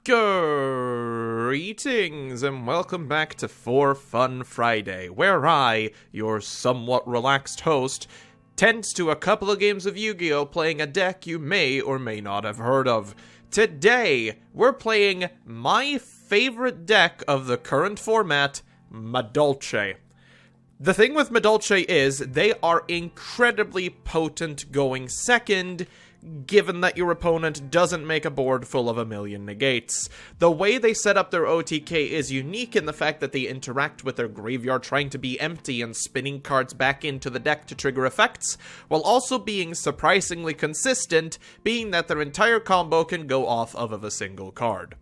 Greetings and welcome back to For Fun Friday, where I, your somewhat relaxed host, tends to a couple of games of Yu-Gi-Oh! Playing a deck you may or may not have heard of. Today, we're playing my favorite deck of the current format, Madolche. The thing with Madolche is, they are incredibly potent going second, given that your opponent doesn't make a board full of a million negates. The way they set up their OTK is unique in the fact that they interact with their graveyard trying to be empty and spinning cards back into the deck to trigger effects, while also being surprisingly consistent, being that their entire combo can go off of a single card.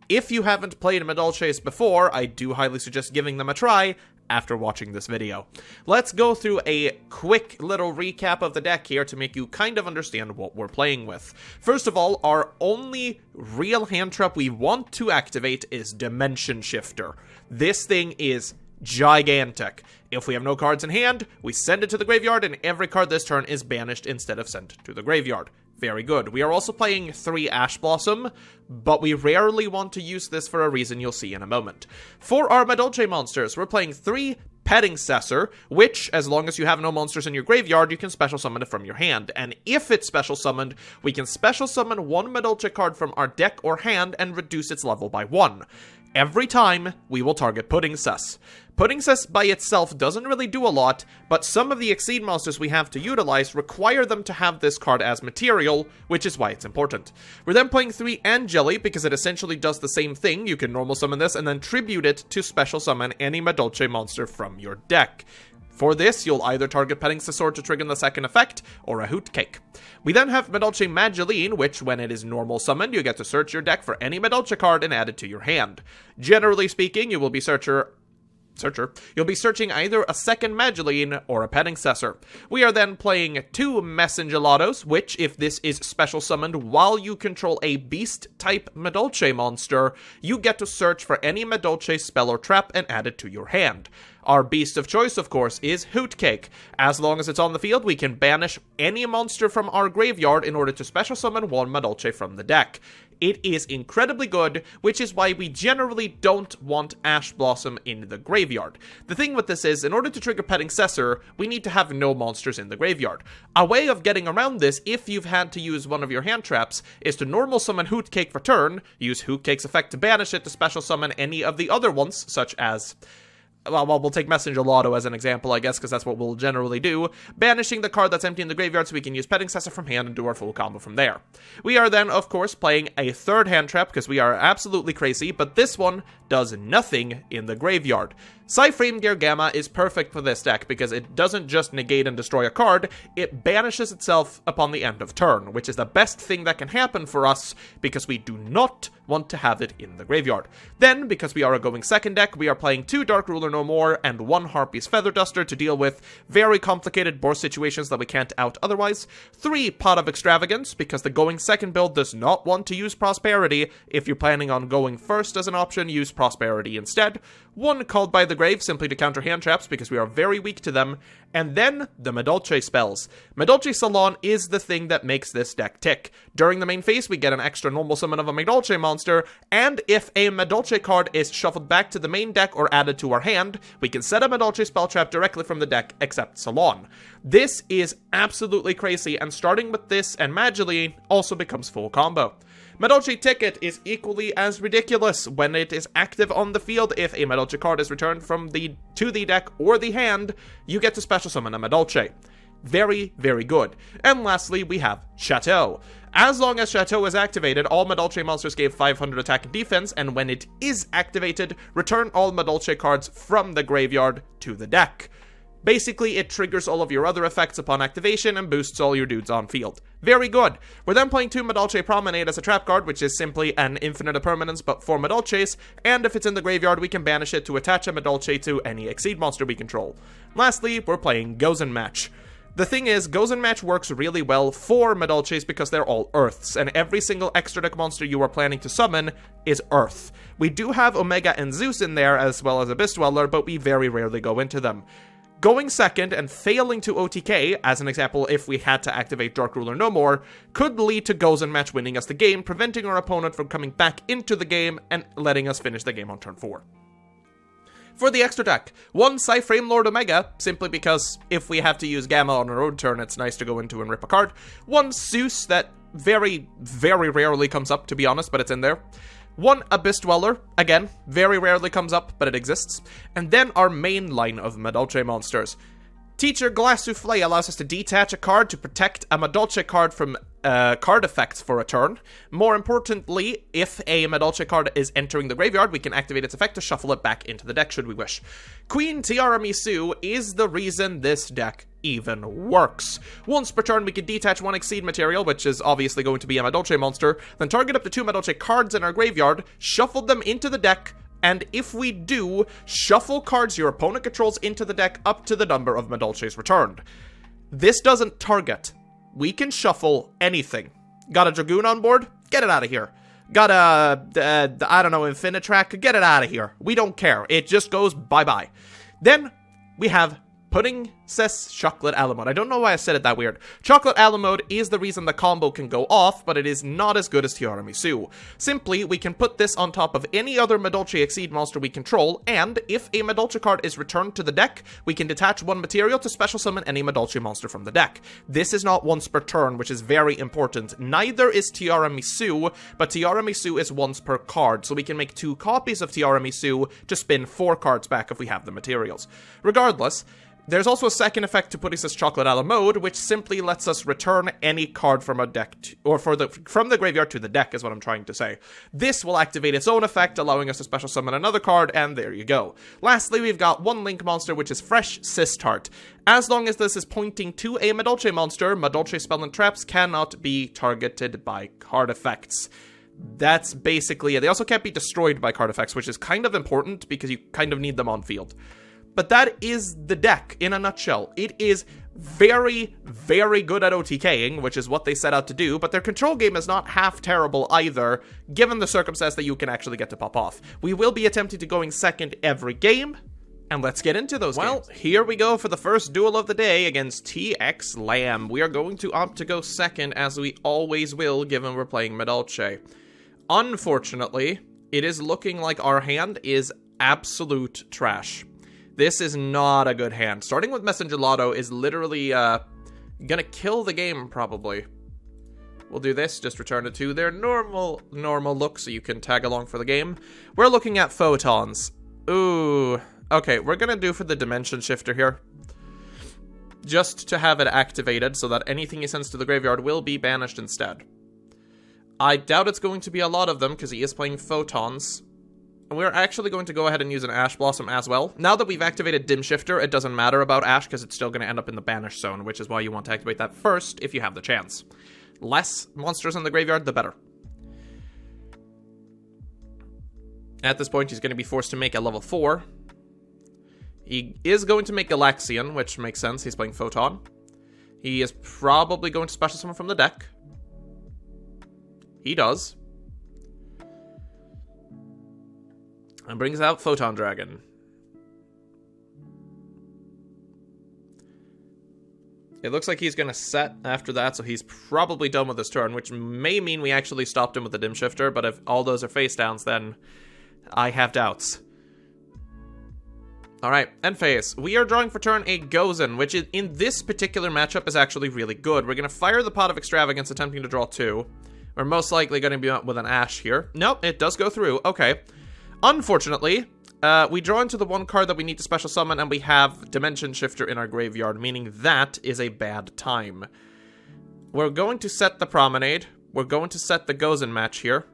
If you haven't played Madolches before, I do highly suggest giving them a try after watching this video. Let's go through a quick little recap of the deck here to make you kind of understand what we're playing with. First of all, our only real hand trap we want to activate is Dimension Shifter. This thing is gigantic. If we have no cards in hand, we send it to the graveyard and every card this turn is banished instead of sent to the graveyard. Very good. We are also playing 3 Ash Blossom, but we rarely want to use this for a reason you'll see in a moment. For our Madolche monsters, we're playing 3 Petting Cessor, which, as long as you have no monsters in your graveyard, you can special summon it from your hand. And if it's special summoned, we can special summon 1 Madolche card from our deck or hand and reduce its level by 1. Every time, we will target Pudding Cess. Pudding Cess by itself doesn't really do a lot, but some of the Exceed monsters we have to utilize require them to have this card as material, which is why it's important. We're then playing 3 Angeli, because it essentially does the same thing. You can normal summon this and then tribute it to special summon any Madolche monster from your deck. For this, you'll either target Petting Cessor to trigger the second effect, or a Hoot Cake. We then have Madolche Mageline, which, when it is normal summoned, you get to search your deck for any Madolche card and add it to your hand. Generally speaking, you will be You'll be searching either a second Mageline or a Petting Cessor. We are then playing 2 Messengelados, which, if this is special summoned while you control a beast-type Madolche monster, you get to search for any Madolche spell or trap and add it to your hand. Our beast of choice, of course, is Hoot Cake. As long as it's on the field, we can banish any monster from our graveyard in order to special summon 1 Madolche from the deck. It is incredibly good, which is why we generally don't want Ash Blossom in the graveyard. The thing with this is, in order to trigger Petting Cessor, we need to have no monsters in the graveyard. A way of getting around this, if you've had to use one of your hand traps, is to normal summon Hoot Cake for turn, use Hoot Cake's effect to banish it to special summon any of the other ones, such as... Well, we'll take Messengelato as an example, I guess, because that's what we'll generally do. Banishing the card that's empty in the graveyard so we can use Petting Cessor from hand and do our full combo from there. We are then, of course, playing a 3rd hand trap because we are absolutely crazy, but this one does nothing in the graveyard. Psyframe Gear Gamma is perfect for this deck because it doesn't just negate and destroy a card, it banishes itself upon the end of turn, which is the best thing that can happen for us because we do not want to have it in the graveyard. Then, because we are a going second deck, we are playing 2 Dark Ruler No More and 1 Harpy's Feather Duster to deal with very complicated board situations that we can't out otherwise. 3 Pot of Extravagance, because the going second build does not want to use Prosperity. If you're planning on going first as an option, use Prosperity instead. 1 Called by the Grave, simply to counter hand traps because we are very weak to them. And then, the Madolche spells. Madolche Salon is the thing that makes this deck tick. During the main phase, we get an extra normal summon of a Madolche monster, and if a Madolche card is shuffled back to the main deck or added to our hand, we can set a Madolche spell trap directly from the deck, except Salon. This is absolutely crazy, and starting with this and Mageline also becomes full combo. Madolche Ticket is equally as ridiculous. When it is active on the field, if a Madolche card is returned to the deck or the hand, you get to special summon a Madolche. Very, very good. And lastly, we have Chateau. As long as Chateau is activated, all Madolche monsters gave 500 attack and defense, and when it is activated, return all Madolche cards from the graveyard to the deck. Basically, it triggers all of your other effects upon activation and boosts all your dudes on field. Very good. We're then playing 2 Madolche Promenade as a trap card, which is simply an infinite of permanence but for Madolches, and if it's in the graveyard, we can banish it to attach a Madolche to any Exceed monster we control. Lastly, we're playing Gozen Match. The thing is, Gozen Match works really well for Madolches because they're all Earths, and every single extra deck monster you are planning to summon is Earth. We do have Omega and Zeus in there, as well as Abyss Dweller, but we very rarely go into them. Going second and failing to OTK, as an example if we had to activate Dark Ruler no more, could lead to Gozen match winning us the game, preventing our opponent from coming back into the game and letting us finish the game on turn 4. For the extra deck, 1 Psyframe Lord Omega, simply because if we have to use Gamma on our own turn, it's nice to go into and rip a card. 1 Zeus that very, very rarely comes up, to be honest, but it's in there. 1 Abyss Dweller, again, very rarely comes up, but it exists. And then our main line of Madolche monsters. Teacher Glass Souffle allows us to detach a card to protect a Madolche card from card effects for a turn. More importantly, if a Madolche card is entering the graveyard, we can activate its effect to shuffle it back into the deck should we wish. Queen Tiara Misu is the reason this deck even works. Once per turn, we can detach 1 Exceed material, which is obviously going to be a Madolche monster, then target up to 2 Madolche cards in our graveyard, shuffle them into the deck, and if we do, shuffle cards your opponent controls into the deck up to the number of Madolches returned. This doesn't target. We can shuffle anything. Got a Dragoon on board? Get it out of here. Got a, I don't know, Infinitrack? Get it out of here. We don't care. It just goes bye-bye. Then we have Pudding Says Chocolate Alamode. I don't know why I said it that weird. Chocolate Alamode is the reason the combo can go off, but it is not as good as Tiara Misu. Simply, we can put this on top of any other Madolche Exceed monster we control, and if a Madolche card is returned to the deck, we can detach 1 material to special summon any Madolche monster from the deck. This is not once per turn, which is very important. Neither is Tiara Misu, but Tiara Misu is once per card, so we can make 2 copies of Tiara Misu to spin 4 cards back if we have the materials. Regardless, there's also a second effect to Pudding Says Chocolate a la mode, which simply lets us return any card from a deck, from the graveyard to the deck, is what I'm trying to say. This will activate its own effect, allowing us to special summon another card, and there you go. Lastly, we've got 1 Link monster, which is Fresh Sistart. As long as this is pointing to a Madolche monster, Madolche spell and traps cannot be targeted by card effects. That's basically it. They also can't be destroyed by card effects, which is kind of important because you kind of need them on field. But that is the deck in a nutshell. It is very, very good at OTKing, which is what they set out to do, but their control game is not half terrible either, given the circumstance that you can actually get to pop off. We will be attempting to going second every game, and let's get into those games. Well, here we go for the first duel of the day against TX Lamb. We are going to opt to go second, as we always will, given we're playing Madolche. Unfortunately, it is looking like our hand is absolute trash. This is not a good hand. Starting with Messenger Lotto is literally gonna kill the game, probably. We'll do this, just return it to their normal look so you can tag along for the game. We're looking at Photons. Ooh. Okay, we're gonna do for the Dimension Shifter here. Just to have it activated so that anything he sends to the graveyard will be banished instead. I doubt it's going to be a lot of them because he is playing Photons. And we're actually going to go ahead and use an Ash Blossom as well. Now that we've activated Dim Shifter, it doesn't matter about Ash because it's still going to end up in the Banish Zone, which is why you want to activate that first if you have the chance. Less monsters in the graveyard, the better. At this point, he's going to be forced to make a level 4. He is going to make Galaxian, which makes sense. He's playing Photon. He is probably going to special summon from the deck. He does. And brings out Photon Dragon. It looks like he's going to set after that, so he's probably done with this turn, which may mean we actually stopped him with the Dim Shifter, but if all those are face downs, then I have doubts. Alright, end phase. We are drawing for turn a Gozen, which in this particular matchup is actually really good. We're going to fire the Pot of Extravagance, attempting to draw 2. We're most likely going to be out with an Ash here. Nope, it does go through. Okay. Unfortunately, we draw into the 1 card that we need to special summon, and we have Dimension Shifter in our graveyard, meaning that is a bad time. We're going to set the Promenade. We're going to set the Gozen match here.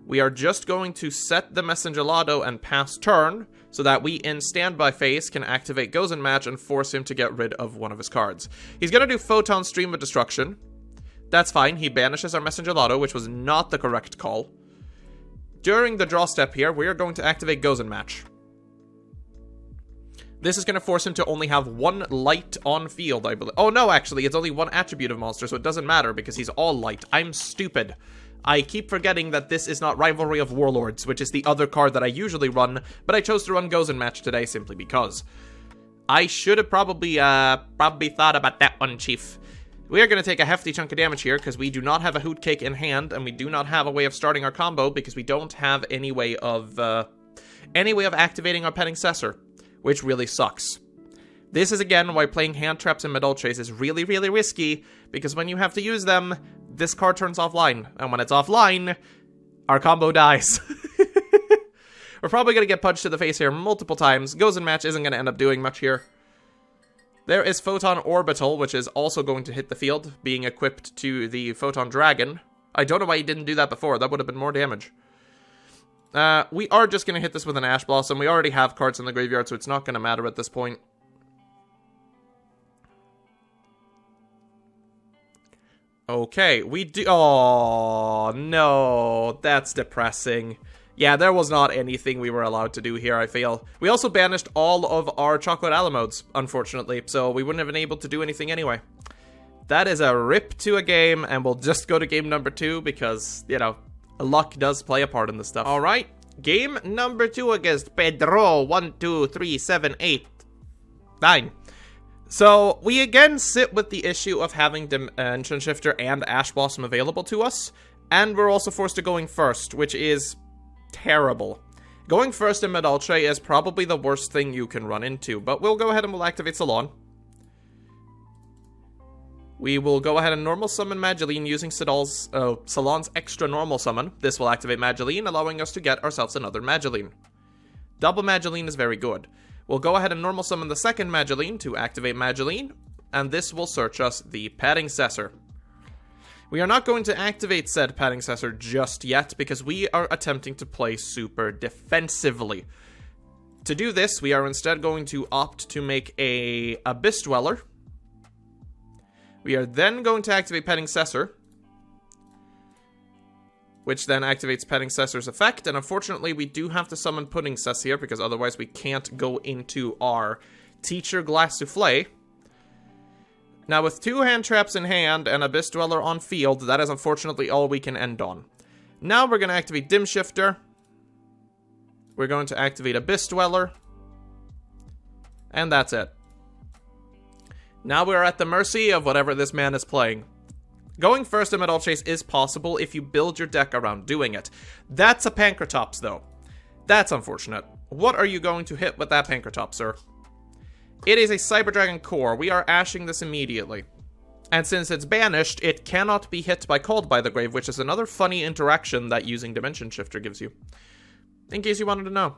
We are just going to set the Messenger Lotto and pass turn, so that we, in standby phase, can activate Gozen match and force him to get rid of one of his cards. He's going to do Photon Stream of Destruction. That's fine. He banishes our Messenger Lotto, which was not the correct call. During the draw step here, we are going to activate Gozen Match. This is going to force him to only have 1 light on field, I believe. Oh, no, actually, it's only 1 attribute of monster, so it doesn't matter because he's all light. I'm stupid. I keep forgetting that this is not Rivalry of Warlords, which is the other card that I usually run, but I chose to run Gozen Match today simply because. I should have probably thought about that one, Chief. We are going to take a hefty chunk of damage here because we do not have a hoot cake in hand, and we do not have a way of starting our combo because we don't have any way of activating our petting Cessor, which really sucks. This is again why playing hand traps and Madolches is really, really risky, because when you have to use them, this card turns offline, and when it's offline, our combo dies. We're probably going to get punched to the face here multiple times. Goes in match isn't going to end up doing much here. There is Photon Orbital, which is also going to hit the field, being equipped to the Photon Dragon. I don't know why he didn't do that before. That would have been more damage. We are just going to hit this with an Ash Blossom. We already have cards in the graveyard, so it's not going to matter at this point. Okay, we do... Oh, no. That's depressing. Yeah, there was not anything we were allowed to do here, I feel. We also banished all of our Chocolate Alamodes, unfortunately, so we wouldn't have been able to do anything anyway. That is a rip to a game, and we'll just go to game number 2 because, you know, luck does play a part in this stuff. Alright, game number 2 against Pedro. 1, 2, 3, 7, 8, 9. So, we again sit with the issue of having Dimension Shifter and Ash Blossom available to us, and we're also forced to going first, which is terrible. Going first in Madolche is probably the worst thing you can run into, but we'll go ahead and we'll activate Salon. We will go ahead and normal summon Madolche using Salon's extra normal summon. This will activate Madolche, allowing us to get ourselves another Madolche. Double Madolche is very good. We'll go ahead and normal summon the second Madolche to activate Madolche, and this will search us the Petting Cessor. We are not going to activate said Petting Cessor just yet because we are attempting to play super defensively. To do this, we are instead going to opt to make a Abyss Dweller. We are then going to activate Petting Cessor, which then activates Petting Cessor's effect, and unfortunately we do have to summon Pudding Cess here because otherwise we can't go into our Teacher Glass Souffle. Now, with 2 hand traps in hand and Abyss Dweller on field, that is unfortunately all we can end on. Now we're going to activate Dim Shifter. We're going to activate Abyss Dweller. And that's it. Now we're at the mercy of whatever this man is playing. Going first in Madolche is possible if you build your deck around doing it. That's a Pankratops, though. That's unfortunate. What are you going to hit with that Pankratops, sir? It is a Cyber Dragon Core. We are ashing this immediately. And since it's banished, it cannot be hit by Called by the Grave, which is another funny interaction that using Dimension Shifter gives you. In case you wanted to know.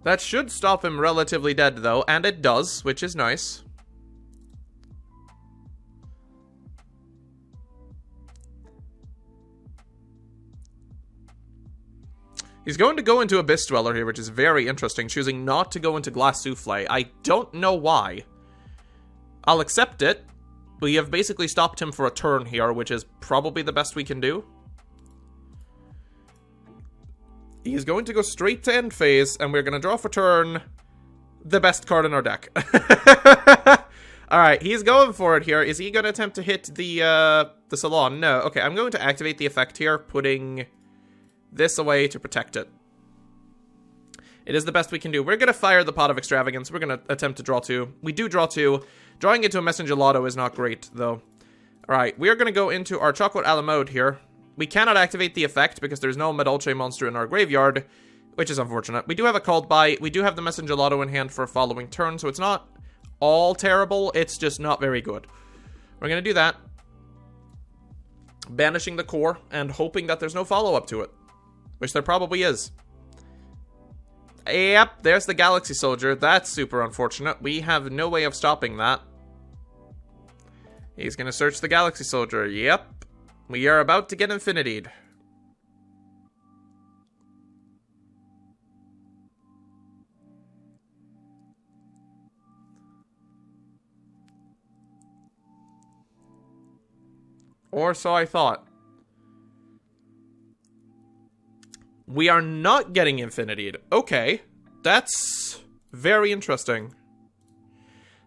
That should stop him relatively dead, though, and it does, which is nice. He's going to go into Abyss Dweller here, which is very interesting, choosing not to go into Glass Souffle. I don't know why. I'll accept it. We have basically stopped him for a turn here, which is probably the best we can do. He's going to go straight to end phase, and we're going to draw for turn the best card in our deck. Alright, he's going for it here. Is he going to attempt to hit the Salon? No. Okay, I'm going to activate the effect here, putting this away to protect it. It is the best we can do. We're going to fire the Pot of Extravagance. We're going to attempt to draw 2. We do draw 2. Drawing into a Messenger Lotto is not great, though. Alright, we are going to go into our Chocolate Alamode here. We cannot activate the effect because there's no Madolche monster in our graveyard, which is unfortunate. We do have a Called By. We do have the Messenger Lotto in hand for a following turn, so it's not all terrible. It's just not very good. We're going to do that. Banishing the core and hoping that there's no follow-up to it. Which there probably is. Yep, there's the Galaxy Soldier. That's super unfortunate. We have no way of stopping that. He's going to search the Galaxy Soldier. Yep. We are about to get Infinitied. Or so I thought. We are not getting Infinitied. Okay. That's very interesting.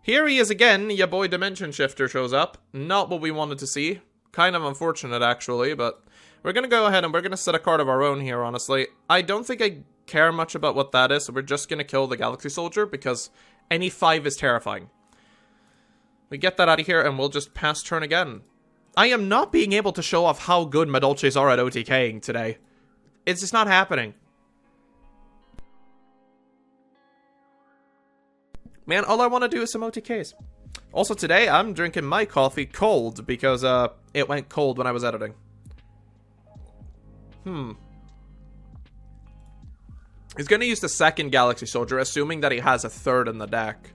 Here he is again. Your boy Dimension Shifter shows up. Not what we wanted to see. Kind of unfortunate, actually, but We're going to go ahead and we're going to set a card of our own here, honestly. I don't think I care much about what that is, so we're just going to kill the Galaxy Soldier because any 5 is terrifying. We get that out of here and we'll just pass turn again. I am not being able to show off how good Madolches are at OTKing today. It's just not happening. Man, all I want to do is some OTKs. Also today, I'm drinking my coffee cold because it went cold when I was editing. He's going to use the second Galaxy Soldier, assuming that he has a third in the deck.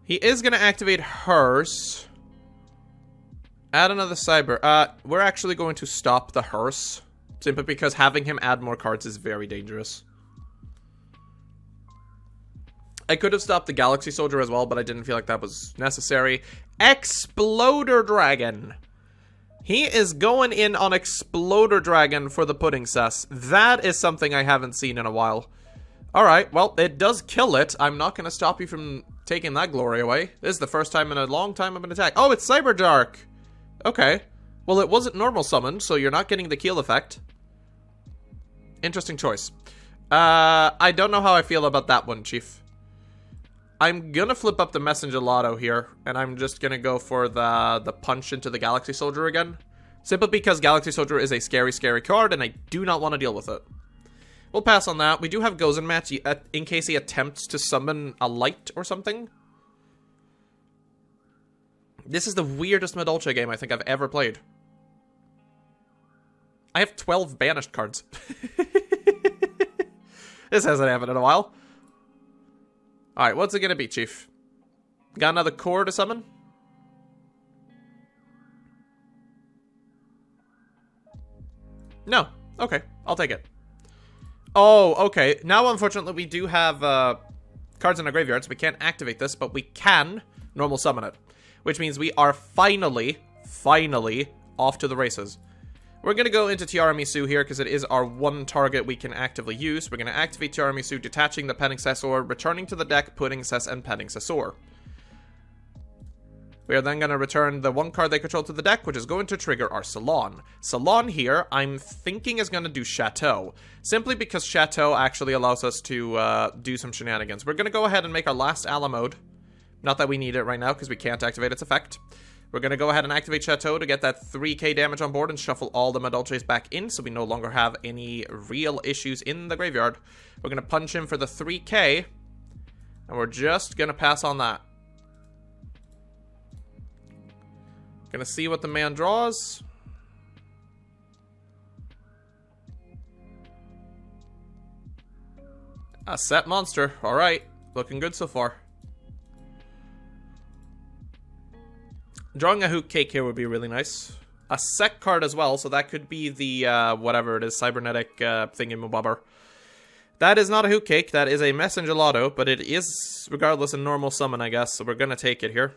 He is going to activate Hearse. Add another Cyber. We're actually going to stop the Hearse, simply because having him add more cards is very dangerous. I could have stopped the Galaxy Soldier as well, but I didn't feel like that was necessary. Exploder Dragon. He is going in on Exploder Dragon for the Pudding Cess. That is something I haven't seen in a while. Alright, well, it does kill it. I'm not going to stop you from taking that glory away. This is the first time in a long time I've been attacked. Oh, it's Cyber Dark. Okay. Well, it wasn't normal summoned, so you're not getting the kill effect. Interesting choice. I don't know how I feel about that one, Chief. I'm gonna flip up the Messenger Lotto here, and I'm just gonna go for the punch into the Galaxy Soldier again. Simply because Galaxy Soldier is a scary, scary card, and I do not want to deal with it. We'll pass on that. We do have Gozen Match in case he attempts to summon a light or something. This is the weirdest Madolche game I think I've ever played. I have 12 banished cards. This hasn't happened in a while. Alright, what's it gonna be, Chief? Got another core to summon? No. Okay, I'll take it. Oh, okay. Now, unfortunately, we do have cards in our graveyard, so we can't activate this, but we can normal summon it. Which means we are finally off to the races. We're going to go into Tiramisu here, because it is our one target we can actively use. We're going to activate Tiramisu, detaching the Penning Cessor, returning to the deck, Pudding Cess, and Penning Cessor. We are then going to return the one card they control to the deck, which is going to trigger our Salon. Salon here, I'm thinking is going to do Chateau, simply because Chateau actually allows us to do some shenanigans. We're going to go ahead and make our last Ala mode. Not that we need it right now, because we can't activate its effect. We're going to go ahead and activate Chateau to get that 3k damage on board and shuffle all the Madolches back in, so we no longer have any real issues in the graveyard. We're going to punch in for the 3k, and we're just going to pass on that. Gonna see what the man draws. A set monster. Alright. Looking good so far. Drawing a hoot cake here would be really nice. A sec card as well, so that could be the, whatever it is, cybernetic thingamabobber. That is not a hoot cake, that is a Messenger Lotto, but it is, regardless, a normal summon, I guess, so we're gonna take it here.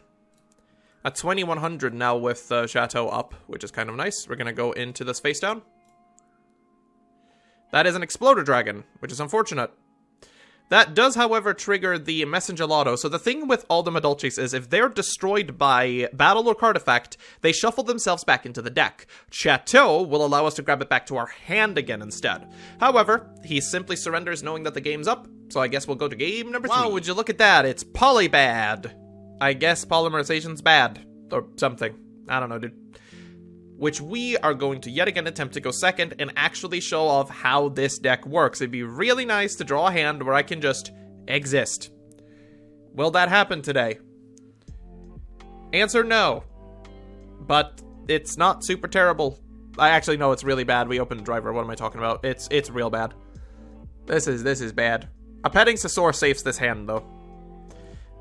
A 2100 now with Chateau up, which is kind of nice. We're gonna go into this face down. That is an Exploder Dragon, which is unfortunate. That does, however, trigger the Messenger Lotto. So the thing with all the Madolches is if they're destroyed by battle or card effect, they shuffle themselves back into the deck. Chateau will allow us to grab it back to our hand again instead. However, he simply surrenders knowing that the game's up, so I guess we'll go to game number 3. Wow, would you look at that? It's Polybad. I guess polymerization's bad. Or something. I don't know, dude. Which we are going to yet again attempt to go second and actually show off how this deck works. It'd be really nice to draw a hand where I can just exist. Will that happen today? Answer no. But it's not super terrible. I actually know it's really bad. We opened driver. What am I talking about? It's real bad. This is bad. A Penning Cessor safes this hand though.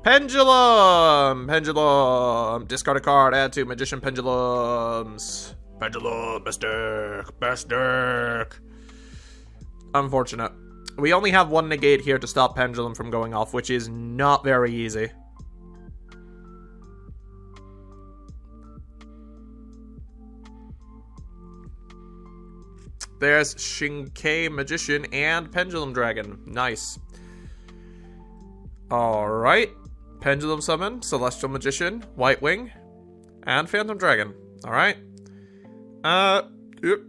Pendulum! Pendulum! Discard a card, add to Magician Pendulums. Pendulum, best deck. Unfortunate. We only have one negate here to stop Pendulum from going off, which is not very easy. There's Shinkei Magician and Pendulum Dragon. Nice. Alright. Pendulum Summon, Celestial Magician, White Wing, and Phantom Dragon. Alright. Yep.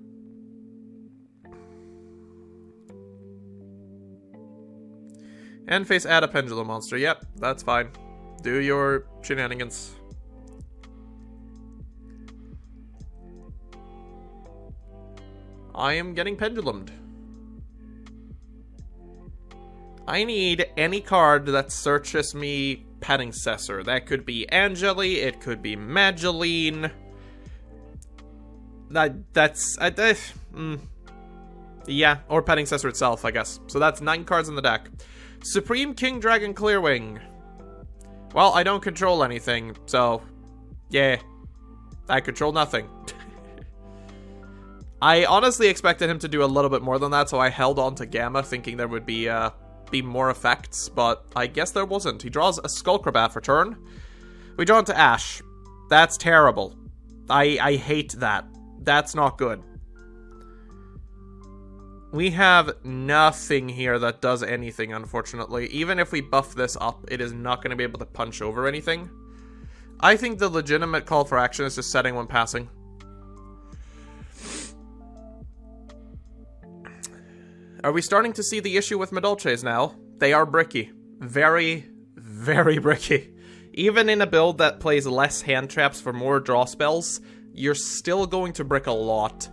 End phase, add a pendulum monster. Yep, that's fine. Do your shenanigans. I am getting pendulumed. I need any card that searches me Pedincessor. That could be Angeli, it could be Mageline. Yeah, or Pedincessor itself, I guess. So that's 9 cards in the deck. Supreme King Dragon Clearwing. Well, I don't control anything, so yeah, I control nothing. I honestly expected him to do a little bit more than that, so I held on to Gamma, thinking there would be more effects, but I guess there wasn't. He draws a Skullcrabat for turn. We draw into Ash. That's terrible. I hate that. That's not good. We have nothing here that does anything, unfortunately. Even if we buff this up, it is not going to be able to punch over anything. I think the legitimate call for action is just setting one passing. Are we starting to see the issue with Madolches now? They are bricky. Very, very bricky. Even in a build that plays less hand traps for more draw spells, you're still going to brick a lot.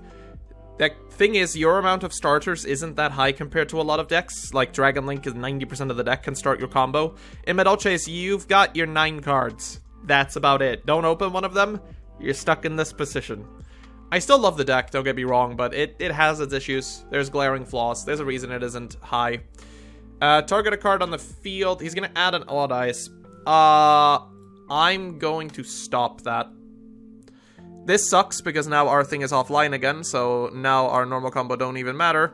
The thing is, your amount of starters isn't that high compared to a lot of decks. Like, Dragon Link is 90% of the deck can start your combo. In Madolches, you've got your 9 cards. That's about it. Don't open one of them, you're stuck in this position. I still love the deck, don't get me wrong, but it has its issues. There's glaring flaws. There's a reason it isn't high. Target a card on the field. He's going to add an Odd Eyes. I'm going to stop that. This sucks because now our thing is offline again, so now our normal combo don't even matter.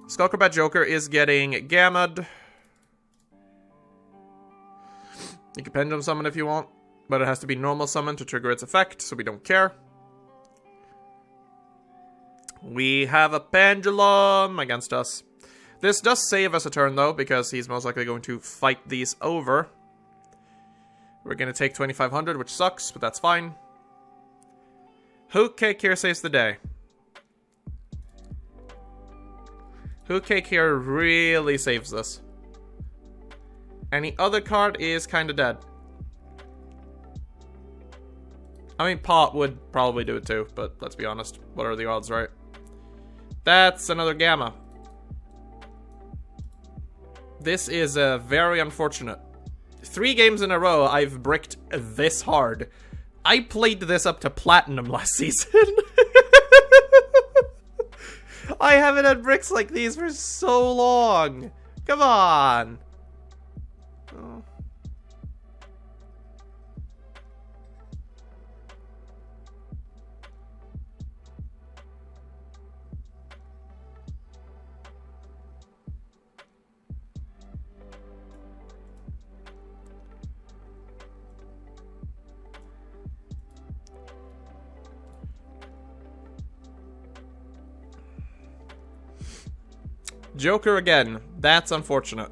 Skullcrabat Joker is getting Gammed. You can Pendulum Summon if you want, but it has to be normal summon to trigger its effect, so we don't care. We have a Pendulum against us. This does save us a turn, though, because he's most likely going to fight these over. We're going to take 2,500, which sucks, but that's fine. Hoot Cake here saves the day. Hoot Cake here really saves this. Any other card is kind of dead. I mean, Pot would probably do it too, but let's be honest. What are the odds, right? That's another Gamma. This is very unfortunate. 3 games in a row, I've bricked this hard. I played this up to Platinum last season. I haven't had bricks like these for so long. Come on. Oh. Joker again. That's unfortunate.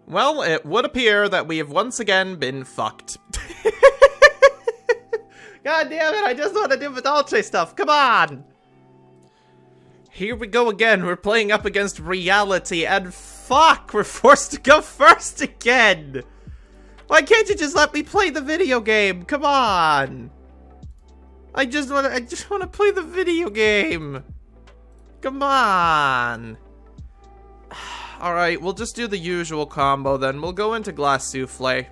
Well, it would appear that we have once again been fucked. God damn it, I just want to do Madolche stuff, come on! Here we go again, we're playing up against reality, and fuck, we're forced to go first again! Why can't you just let me play the video game? Come on! I just want to play the video game! Come on! Alright, we'll just do the usual combo then. We'll go into Glass Souffle.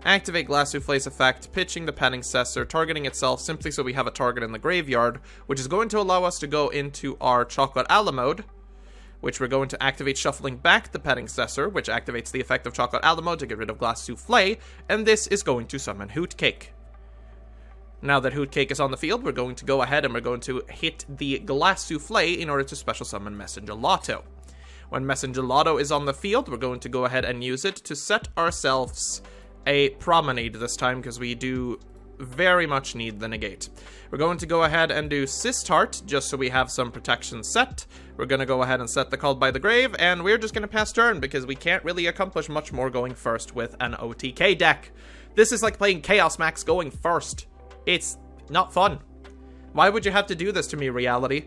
Activate Glass Souffle's effect, pitching the Pedincessor, targeting itself simply so we have a target in the graveyard, which is going to allow us to go into our Chocolate Ala mode, which we're going to activate shuffling back the Pedincessor, which activates the effect of Chocolate Ala mode to get rid of Glass Souffle, and this is going to summon Hoot Cake. Now that Hoot Cake is on the field, we're going to go ahead and we're going to hit the Glass Souffle in order to special summon Messenger Lotto. When Messenger Lotto is on the field, we're going to go ahead and use it to set ourselves a promenade this time, because we do very much need the negate. We're going to go ahead and do Sistart, just so we have some protection set. We're going to go ahead and set the Called by the Grave, and we're just going to pass turn, because we can't really accomplish much more going first with an OTK deck. This is like playing Chaos Max going first. It's not fun. Why would you have to do this to me, reality?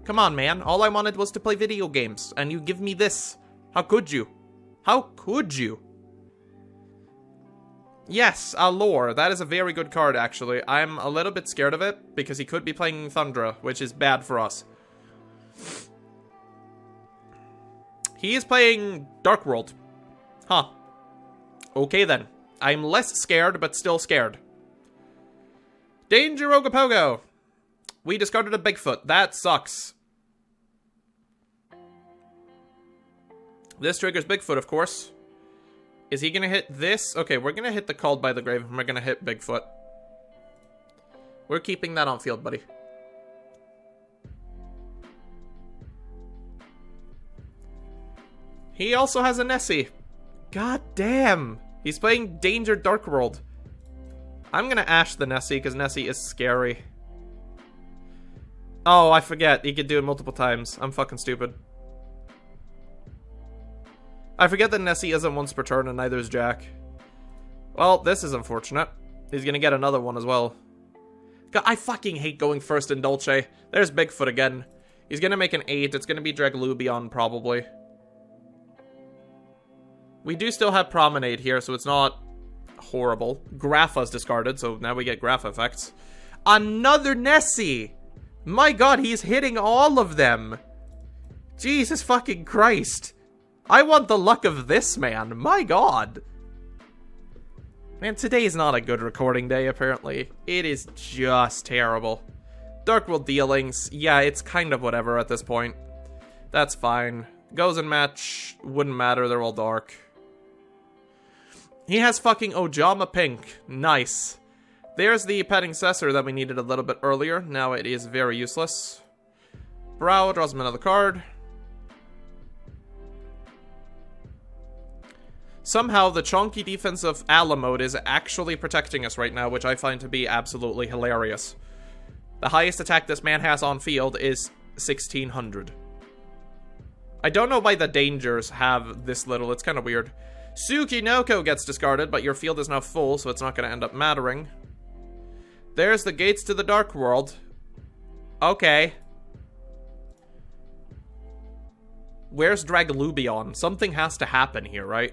Come on, man. All I wanted was to play video games, and you give me this. How could you? How could you? Yes, Allure. That is a very good card, actually. I'm a little bit scared of it, because he could be playing Thundra, which is bad for us. He is playing Dark World. Huh. Okay, then. I'm less scared, but still scared. Danger Ogopogo! We discarded a Bigfoot. That sucks. This triggers Bigfoot, of course. Is he gonna hit this? Okay, we're gonna hit the Called by the Grave, and we're gonna hit Bigfoot. We're keeping that on field, buddy. He also has a Nessie. God damn. He's playing Danger Dark World. I'm gonna Ash the Nessie, because Nessie is scary. Oh, I forget. He could do it multiple times. I'm fucking stupid. I forget that Nessie isn't once per turn, and neither is Jack. Well, this is unfortunate. He's gonna get another one as well. God, I fucking hate going first in Dolce. There's Bigfoot again. He's gonna make an 8. It's gonna be Draglubion, probably. We do still have Promenade here, so it's not horrible. Grapha's discarded, so now we get Grapha effects. Another Nessie! My god, he's hitting all of them! Jesus fucking Christ! I want the luck of this man, my god! Man, today's not a good recording day, apparently. It is just terrible. Dark World dealings, yeah, it's kind of whatever at this point. That's fine. Goes and match, wouldn't matter, they're all dark. He has fucking Ojama Pink. Nice. There's the Petting Cessor that we needed a little bit earlier. Now it is very useless. Brow draws him another card. Somehow the chonky defense of Alamode is actually protecting us right now, which I find to be absolutely hilarious. The highest attack this man has on field is 1600. I don't know why the dangers have this little, it's kind of weird. Tsukinoko gets discarded, but your field is now full, so it's not going to end up mattering. There's the gates to the Dark World. Okay. Where's Draglubion? Something has to happen here, right?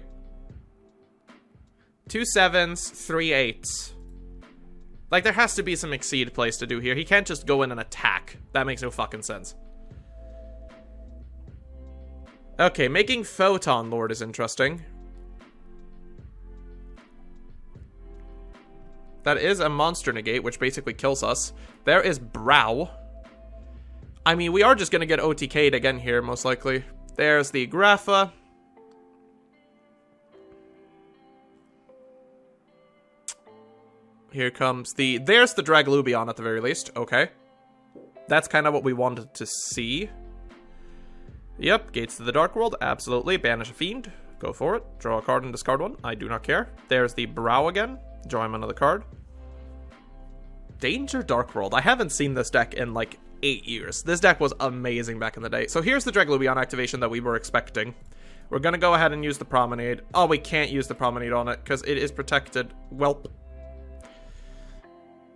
2 7s, 3 8s. Like, there has to be some Exceed plays to do here. He can't just go in and attack. That makes no fucking sense. Okay, making Photon Lord is interesting. That is a monster negate, which basically kills us. There is Brow. I mean, we are just going to get OTK'd again here, most likely. There's the Grapha. Here comes the... There's the Draglubion at the very least. Okay. That's kind of what we wanted to see. Yep, Gates to the Dark World. Absolutely. Banish a Fiend. Go for it. Draw a card and discard one. I do not care. There's the Brow again. Draw him another card. Danger Dark World. I haven't seen this deck in like 8 years. This deck was amazing back in the day. So here's the Draglubion activation that we were expecting. We're going to go ahead and use the Promenade. Oh, we can't use the Promenade on it because it is protected. Welp.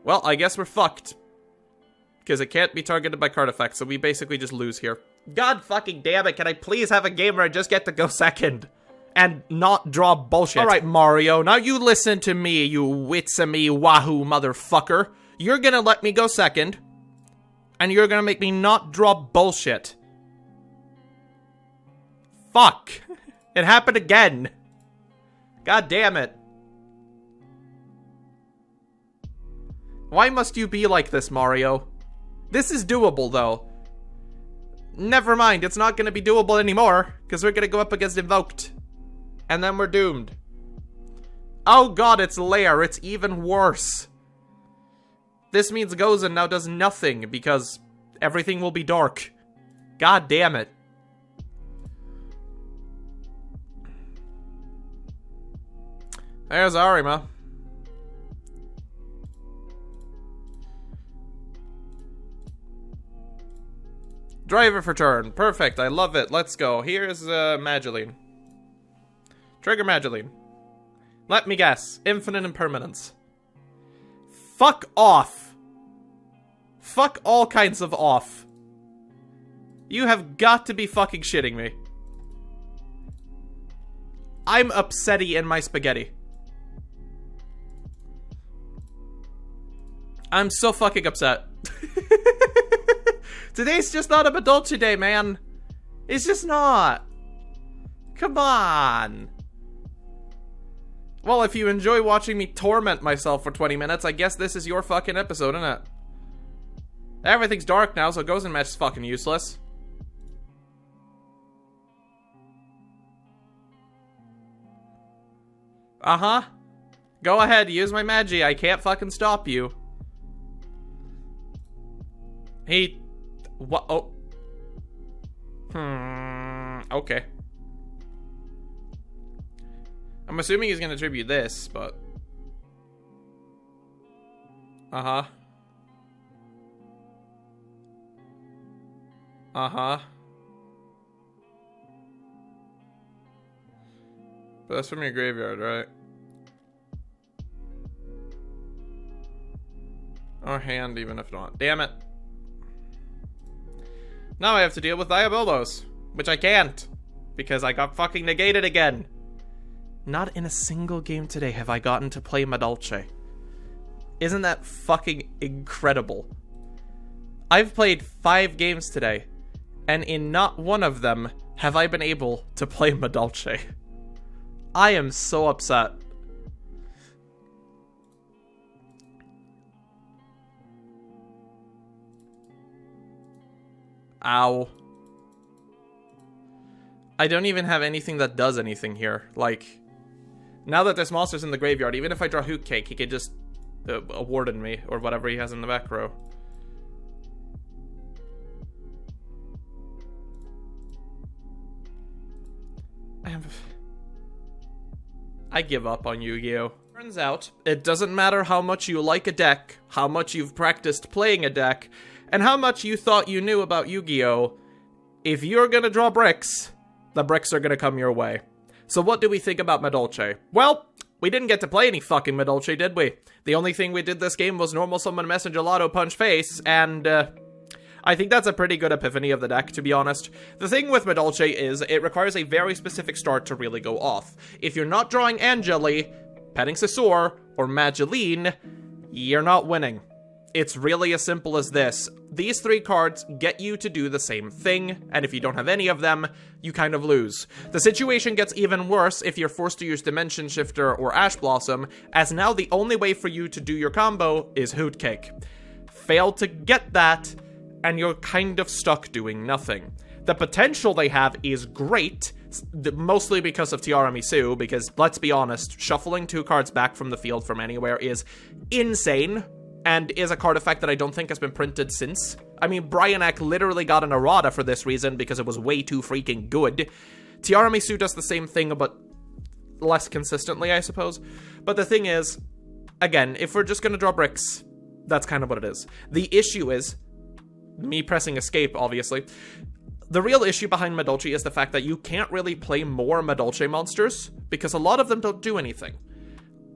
Well, I guess we're fucked. Because it can't be targeted by card effects, so we basically just lose here. God fucking damn it, can I please have a game where I just get to go second? And not draw bullshit. Alright, Mario, now you listen to me, you witsamy wahoo motherfucker. You're gonna let me go second. And you're gonna make me not draw bullshit. Fuck. It happened again. God damn it. Why must you be like this, Mario? This is doable, though. Never mind, it's not gonna be doable anymore, because we're gonna go up against Invoked. And then we're doomed. Oh god, it's Lair, it's even worse. This means Gozen now does nothing, because everything will be dark. God damn it. There's Arima. Driver for turn. Perfect. I love it. Let's go. Here's Madolche. Trigger Madolche. Let me guess. Infinite Impermanence. Fuck off. Fuck all kinds of off. You have got to be fucking shitting me. I'm upsetty in my spaghetti. I'm so fucking upset. Today's just not a Madolche day, man. It's just not. Come on. Well, if you enjoy watching me torment myself for 20 minutes, I guess this is your fucking episode, isn't it? Everything's dark now, so Gozen Match is fucking useless. Uh-huh. Go ahead, use my Magi. I can't fucking stop you. He... What? Oh. Okay. I'm assuming he's gonna tribute this, but... Uh-huh. Uh-huh. But that's from your graveyard, right? Or hand, even if not. Damn it. Now I have to deal with Diabolos, which I can't, because I got fucking negated again. Not in a single game today have I gotten to play Madolche. Isn't that fucking incredible? I've played 5 games today, and in not one of them have I been able to play Madolche. I am so upset. Ow. I don't even have anything that does anything here. Like, now that there's monsters in the graveyard, even if I draw Hoot Cake, he could just warden me, or whatever he has in the back row. I give up on Yu-Gi-Oh! Turns out, it doesn't matter how much you like a deck, how much you've practiced playing a deck, and how much you thought you knew about Yu-Gi-Oh! If you're gonna draw bricks, the bricks are gonna come your way. So what do we think about Madolche? Well, we didn't get to play any fucking Madolche, did we? The only thing we did this game was normal summon Messenger Lotto Punch Face, and I think that's a pretty good epiphany of the deck, to be honest. The thing with Madolche is, it requires a very specific start to really go off. If you're not drawing Angeli, Petting Sisor, or Mageline, you're not winning. It's really as simple as this. These 3 cards get you to do the same thing, and if you don't have any of them, you kind of lose. The situation gets even worse if you're forced to use Dimension Shifter or Ash Blossom, as now the only way for you to do your combo is Hoot Cake. Fail to get that, and you're kind of stuck doing nothing. The potential they have is great, mostly because of Tiramisu, because, let's be honest, shuffling 2 cards back from the field from anywhere is insane, and is a card effect that I don't think has been printed since. I mean, Bryanak literally got an errata for this reason because it was way too freaking good. Tiramisu does the same thing, but less consistently, I suppose. But the thing is, again, if we're just gonna draw bricks, that's kind of what it is. The issue is, me pressing escape, obviously. The real issue behind Madolche is the fact that you can't really play more Madolche monsters, because a lot of them don't do anything.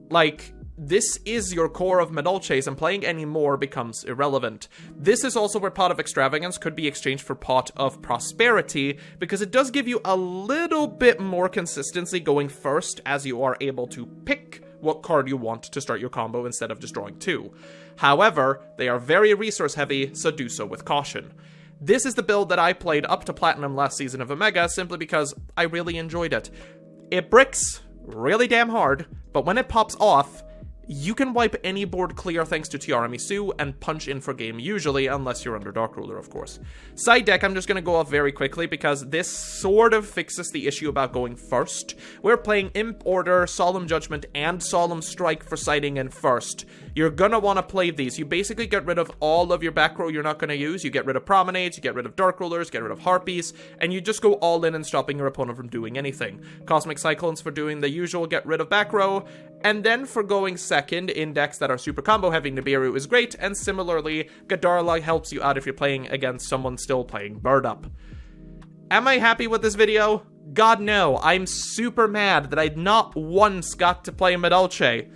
Like, this is your core of Madolches, and playing any more becomes irrelevant. This is also where Pot of Extravagance could be exchanged for Pot of Prosperity, because it does give you a little bit more consistency going first, as you are able to pick what card you want to start your combo instead of just drawing 2. However, they are very resource heavy, so do so with caution. This is the build that I played up to Platinum last season of Omega, simply because I really enjoyed it. It bricks really damn hard, but when it pops off, you can wipe any board clear thanks to Tiramisu and punch in for game usually, unless you're under Dark Ruler, of course. Side deck, I'm just going to go off very quickly because this sort of fixes the issue about going first. We're playing Imp Order, Solemn Judgment, and Solemn Strike for siding in first. You're going to want to play these. You basically get rid of all of your back row you're not going to use. You get rid of Promenades, you get rid of Dark Rulers, get rid of Harpies, and you just go all in and stopping your opponent from doing anything. Cosmic Cyclones for doing the usual get rid of back row, and then for going second in decks that are super combo heavy, Nibiru is great, and similarly, Gadarla helps you out if you're playing against someone still playing Bird Up. Am I happy with this video? God no, I'm super mad that I'd not once got to play Madolche.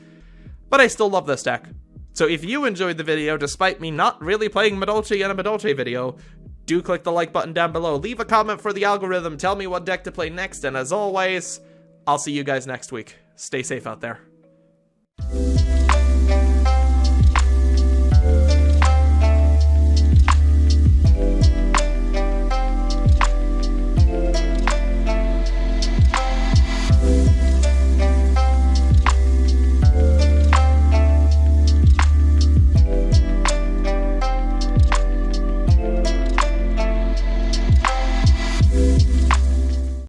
But I still love this deck. So if you enjoyed the video, despite me not really playing Madolche in a Madolche video, do click the like button down below, leave a comment for the algorithm, tell me what deck to play next, and as always, I'll see you guys next week. Stay safe out there.